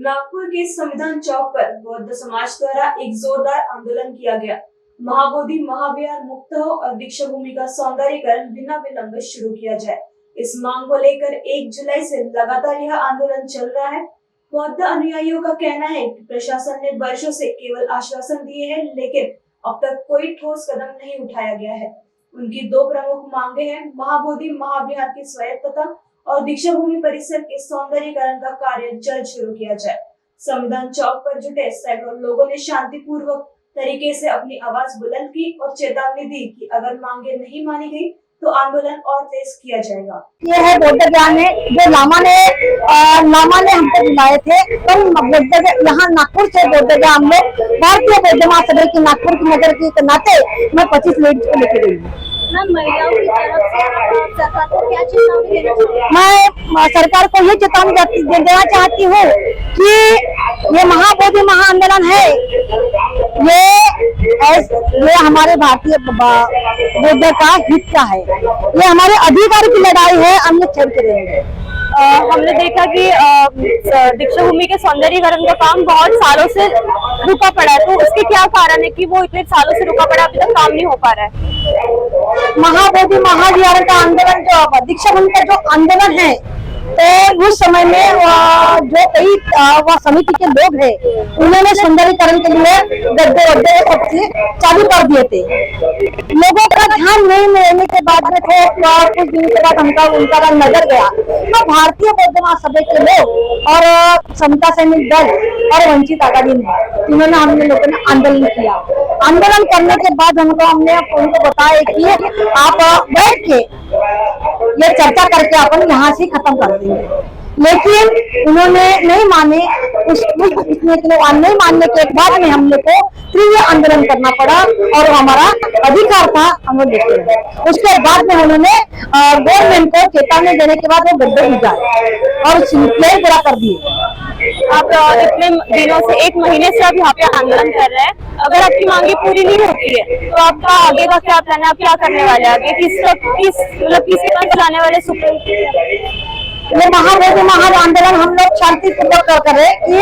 नागपुर के संविधान चौक पर बौद्ध समाज द्वारा एक जोरदार आंदोलन किया गया। महाबोधि महाविहार मुक्त हो और दीक्षा भूमि का सौंदर्यीकरण बिना विलंब शुरू किया जाए। इस मांग को लेकर 1 जुलाई से लगातार यह आंदोलन चल रहा है। बौद्ध अनुयायियों का कहना है कि प्रशासन ने वर्षों से केवल आश्वासन दिए हैं, लेकिन अब तक कोई ठोस कदम नहीं उठाया गया है। उनकी 2 प्रमुख मांगे हैं, महाबोधि महाविहार की स्वायत्तता और दीक्षा भूमि परिसर के सौंदर्यीकरण का कार्य जल्द शुरू किया जाए। संविधान चौक पर जुटे सैकड़ों लोगों ने शांतिपूर्वक तरीके से अपनी आवाज बुलंद की और चेतावनी दी कि अगर मांगे नहीं मानी गई तो आंदोलन और तेज किया जाएगा। ये है बौद्ध ज्ञान है जो लामा ने हमको बुलाए थे। तो यहाँ नागपुर से बौद्ध ज्ञान हम लोग भारतीय बौद्ध महासभा की नागपुर की नगर के नाते मैं 25 लेडीज को लेके गई हूँ। महिलाओं की तरफ से सरकार को क्या चेतावनी देना चाहिए? मैं सरकार को ये चेतावनी देना चाहती हूँ कि ये महाबोधि महाआंदोलन है, ये हमारे भारतीय बौद्ध का हित का है, ये हमारे अधिकार की लड़ाई है। हम लोग छेड़ के रहेंगे। हमने देखा कि दीक्षा भूमि के सौंदर्यीकरण का काम बहुत सालों से रुका पड़ा है, तो उसके क्या कारण है कि वो इतने सालों से रुका पड़ा, अभी तक काम नहीं हो पा रहा है? महाबोधि महाविहार का आंदोलन, जो दीक्षा भूमि का जो आंदोलन है, तो उस समय में जो कई समिति के लोग हैं, उन्होंने सौंदर्यीकरण के लिए गड्ढे वड्ढे सब चीज चालू कर दिए थे। लोगों का ध्यान नहीं मिलने के बाद में कुछ दिन के बाद उनका नजर गया, तो भारतीय बौद्ध महासभा के लोग और समता सैनिक दल और वंचित आघाड़ी ने इन्होंने हमने लोगों ने आंदोलन किया। आंदोलन करने के बाद हमने उनको बताया कि आप बैठ के ये चर्चा करके अपन यहाँ से खत्म कर देंगे, लेकिन उन्होंने नहीं माने। नहीं मानने के बाद में हम लोग को तीव्र आंदोलन करना पड़ा और हमारा अधिकार था, हम लोग देते हैं। उसके बाद में उन्होंने गवर्नमेंट को चेतावनी देने के बाद वो गड्ढे भिजाए और प्लेन पूरा कर दिए। आप इतने दिनों से 1 महीने से आप यहाँ पे आंदोलन कर रहे हैं, अगर आपकी मांगे पूरी नहीं होती है तो आपका आगे का क्या प्लान है? आप क्या करने वाले आगे? किसके पास जाने वाले? सुप्रीम ये महाबोधि महान आंदोलन हम लोग शांतिपूर्वक कर रहे कि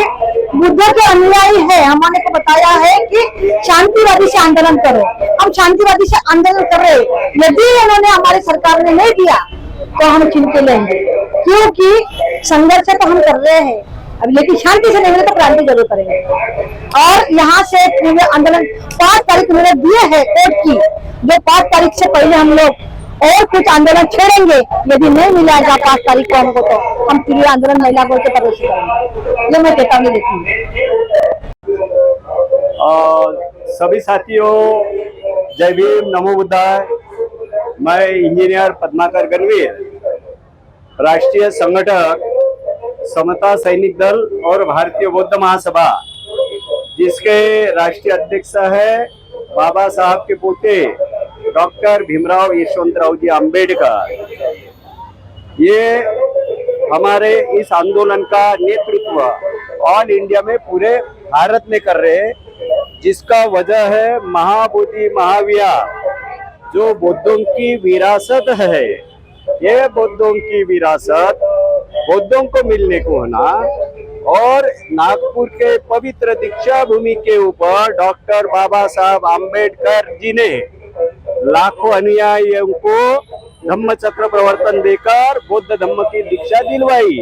बुद्ध के अनुयायी है, हमने को बताया है कि शांतिवादी से आंदोलन करो। हम शांतिवादी से आंदोलन कर रहे, यदि उन्होंने हमारी सरकार ने नहीं दिया तो हम छिनके लेंगे, क्योंकि संघर्ष तो हम कर रहे हैं अब, लेकिन शांति से नहीं मिले तो क्रांति जरूर करेंगे। और यहाँ से आंदोलन 5 तारीख उन्होंने दिए है कोर्ट की, जो 5 तारीख से पहले हम लोग और कुछ आंदोलन छेड़ेंगे। यदि नहीं मिला 5 तारीख को हमको तो हम तीव्र आंदोलन महिला बोल के प्रवेश करेंगे। ये मैं चेतावनी देती हूँ। सभी साथियों, जय भीम, नमो बुद्धाय। मैं इंजीनियर पद्माकर गणवीर, राष्ट्रीय संगठक समता सैनिक दल और भारतीय बौद्ध महासभा, जिसके राष्ट्रीय अध्यक्ष है बाबा साहब के पोते डॉक्टर भीमराव यशवंतराव जी अम्बेडकर। ये हमारे इस आंदोलन का नेतृत्व ऑल इंडिया में पूरे भारत में कर रहे हैं, जिसका वजह है महाबोधि महाविहार जो बौद्धों की विरासत है। ये बौद्धों की विरासत बौद्धों को मिलने को होना, और नागपुर के पवित्र दीक्षा भूमि के ऊपर डॉक्टर बाबा साहब अम्बेडकर जी ने लाखों अनुयायियों को धम्म चक्र प्रवर्तन देकर बौद्ध धम्म की दीक्षा दिलवाई।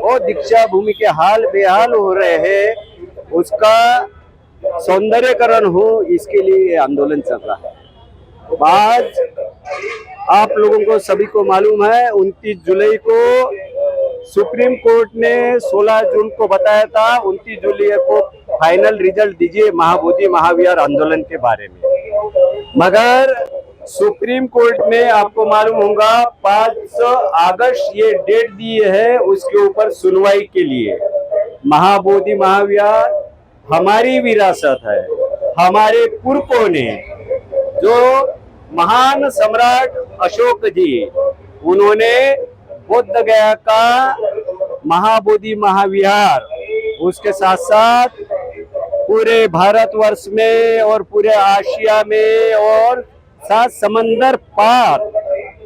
और दीक्षा भूमि के हाल बेहाल हो रहे हैं, उसका सौंदर्यकरण हो, इसके लिए आंदोलन चल रहा है। आज आप लोगों को सभी को मालूम है 29 जुलाई को सुप्रीम कोर्ट ने 16 जून को बताया था 29 जुलाई को फाइनल रिजल्ट दीजिए महाबोधि महाविहार आंदोलन के बारे में। मगर सुप्रीम कोर्ट ने, आपको मालूम होगा, 5 अगस्त ये डेट दी है उसके ऊपर सुनवाई के लिए। महाबोधि महाविहार हमारी विरासत है। हमारे पुरखों ने, जो महान सम्राट अशोक जी, उन्होंने बोध गया का महाबोधि महाविहार, उसके साथ साथ पूरे भारतवर्ष में और पूरे आशिया में और 7 समंदर पार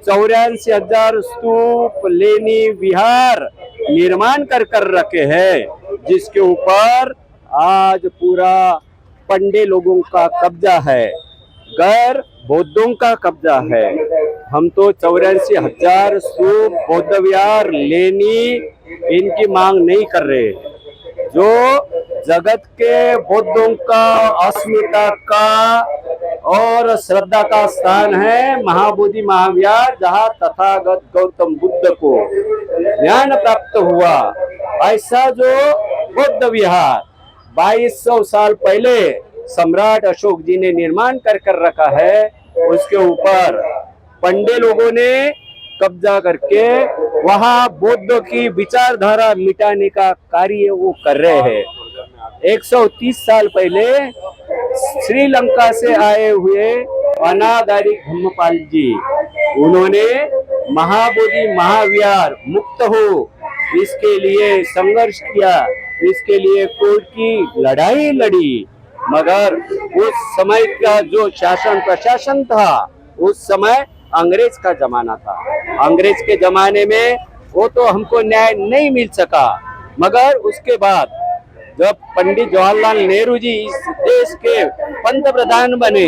84,000 स्तूप, लेनी, विहार निर्माण कर रखे हैं, जिसके ऊपर आज पूरा पंडे लोगों का कब्जा है, गैर बौद्धों का कब्जा है। हम तो 84,000 स्तूप, बौद्ध विहार लेनी इनकी मांग नहीं कर रहे। जो जगत के बौद्धों का अस्मिता का और श्रद्धा का स्थान है महाबोधि महाविहार, जहाँ तथागत गौतम बुद्ध को ज्ञान प्राप्त हुआ, ऐसा जो बौद्ध विहार 2200 साल पहले सम्राट अशोक जी ने निर्माण कर रखा है, उसके ऊपर पंडे लोगों ने कब्जा करके वहां बौद्ध की विचारधारा मिटाने का कार्य वो कर रहे हैं। 130 साल पहले श्रीलंका से आए हुए अनादारी धम्मपाल जी, उन्होंने महाबोधि महाविहार मुक्त हो इसके लिए संघर्ष किया, इसके लिए कोर्ट की लड़ाई लड़ी। मगर उस समय का जो शासन प्रशासन था, उस समय अंग्रेज का जमाना था। अंग्रेज के जमाने में वो तो हमको न्याय नहीं मिल सका। मगर उसके बाद जब पंडित जवाहरलाल नेहरू जी इस देश के पंत प्रधान बने,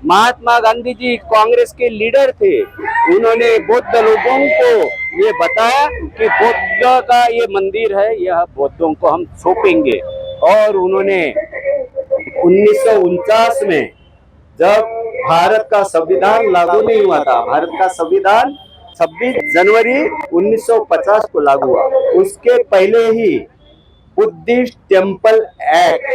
महात्मा गांधी जी कांग्रेस के लीडर थे, उन्होंने बौद्ध लोगों को ये बताया कि बौद्ध का ये मंदिर है, यह बौद्धों को हम सौंपेंगे। और उन्होंने 1949 में जब भारत का संविधान लागू नहीं हुआ था, भारत का संविधान 26 जनवरी 1950 को लागू हुआ, उसके पहले ही बुद्धिस्ट टेम्पल एक्ट